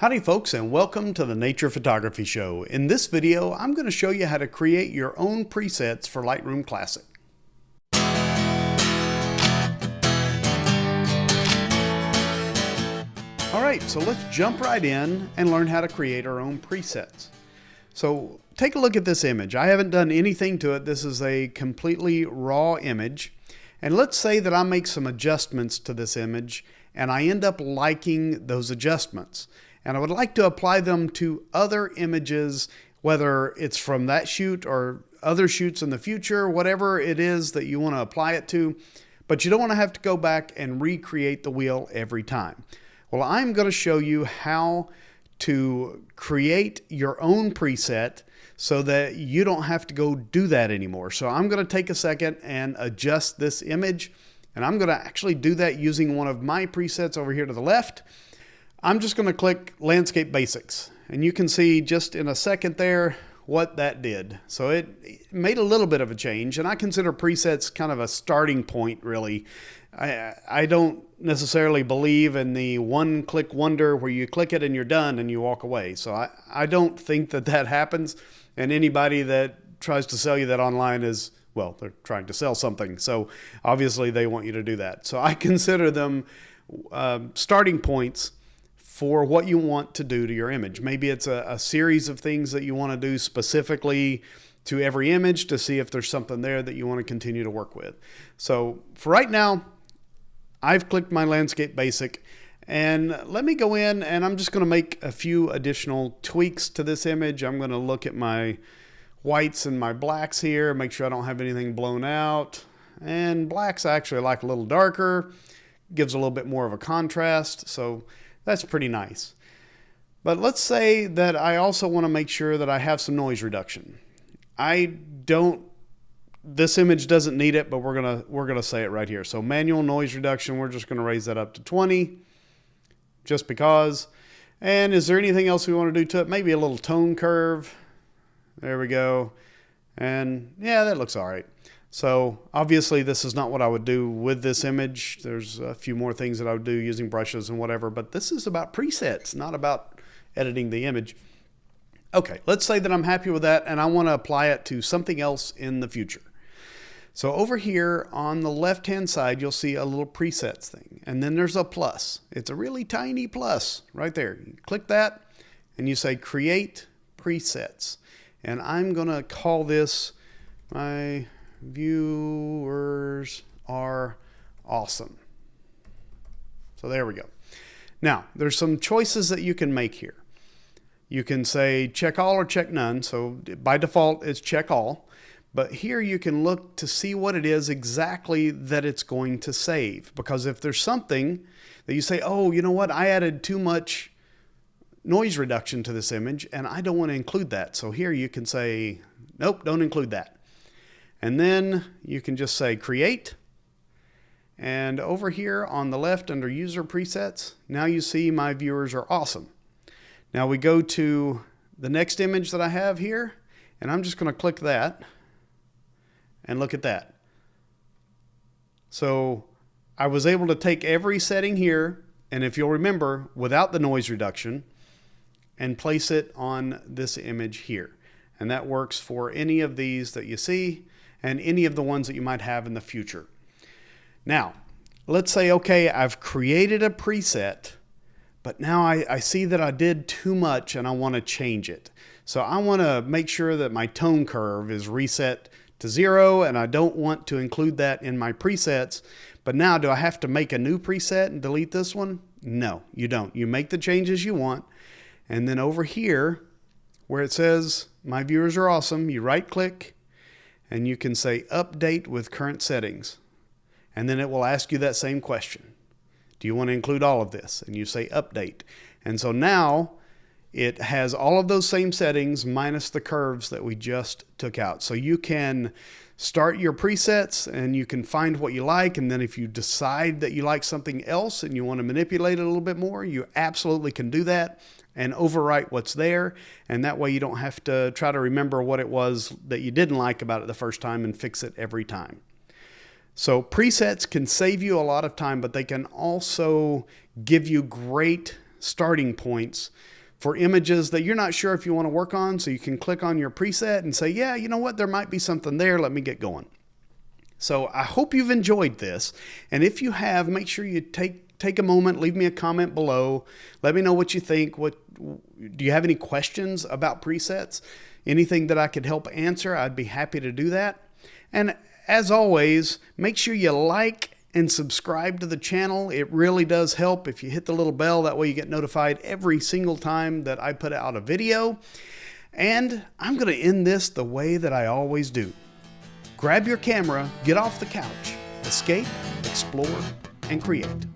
Howdy folks, and welcome to the Nature Photography Show. In this video, I'm going to show you how to create your own presets for Lightroom Classic. Alright, so let's jump right in and learn how to create our own presets. So take a look at this image. I haven't done anything to it. This is a completely raw image. And let's say that I make some adjustments to this image and I end up liking those adjustments. And I would like to apply them to other images, whether it's from that shoot or other shoots in the future, whatever it is that you want to apply it to, but you don't want to have to go back and recreate the wheel every time. Well, I'm going to show you how to create your own preset so that you don't have to go do that anymore. So I'm going to take a second and adjust this image, and I'm going to actually do that using one of my presets over here to the left. I'm just going to click Landscape Basics, and you can see just in a second there what that did. So it made a little bit of a change, and I consider presets kind of a starting point, really. I don't necessarily believe in the one-click wonder where you click it and you're done and you walk away. So I don't think that that happens, and anybody that tries to sell you that online is, well, they're trying to sell something. So obviously they want you to do that. So I consider them starting points for what you want to do to your image. Maybe it's a series of things that you want to do specifically to every image to see if there's something there that you want to continue to work with. So for right now, I've clicked my Landscape Basic, and let me go in and I'm just going to make a few additional tweaks to this image. I'm going to look at my whites and my blacks here, make sure I don't have anything blown out. And blacks I actually like a little darker, gives a little bit more of a contrast. So that's pretty nice. But let's say that I also want to make sure that I have some noise reduction. This image doesn't need it, but we're gonna say it right here. So manual noise reduction, we're just gonna raise that up to 20, just because. And is there anything else we want to do to it? Maybe a little tone curve. There we go. And yeah, that looks all right. So obviously this is not what I would do with this image. There's a few more things that I would do using brushes and whatever, but this is about presets, not about editing the image. Okay, let's say that I'm happy with that and I want to apply it to something else in the future. So over here on the left-hand side, you'll see a little presets thing, and then there's a plus. It's a really tiny plus right there. You click that and you say Create Presets. And I'm going to call this my viewers are awesome. So there we go. Now, there's some choices that you can make here. You can say check all or check none. So by default, it's check all. But here you can look to see what it is exactly that it's going to save. Because if there's something that you say, oh, you know what, I added too much noise reduction to this image and I don't want to include that. So here you can say, nope, don't include that. And then you can just say create. And over here on the left under user presets, now you see my viewers are awesome. Now we go to the next image that I have here, and I'm just going to click that and look at that. So I was able to take every setting here, and if you'll remember, without the noise reduction, and place it on this image here. And that works for any of these that you see and any of the ones that you might have in the future. Now, let's say, okay, I've created a preset, but now I see that I did too much and I want to change it. So I want to make sure that my tone curve is reset to 0, and I don't want to include that in my presets. But now, do I have to make a new preset and delete this one? No, you don't. You make the changes you want, and then over here where it says my viewers are awesome, you right click and you can say update with current settings, and then it will ask you that same question. Do you want to include all of this? And you say update. And so now it has all of those same settings minus the curves that we just took out. So you can start your presets and you can find what you like, and then if you decide that you like something else and you want to manipulate it a little bit more, you absolutely can do that and overwrite what's there, and that way you don't have to try to remember what it was that you didn't like about it the first time and fix it every time. So presets can save you a lot of time, but they can also give you great starting points for images that you're not sure if you want to work on, so you can click on your preset and say, yeah, you know what, there might be something there, let me get going. So I hope you've enjoyed this, and if you have, make sure you take a moment, leave me a comment below, let me know what you think. Do you have any questions about presets? Anything that I could help answer, I'd be happy to do that. And as always, make sure you like and subscribe to the channel. It really does help if you hit the little bell. That way you get notified every single time that I put out a video. And I'm going to end this the way that I always do. Grab your camera, get off the couch, escape, explore, and create.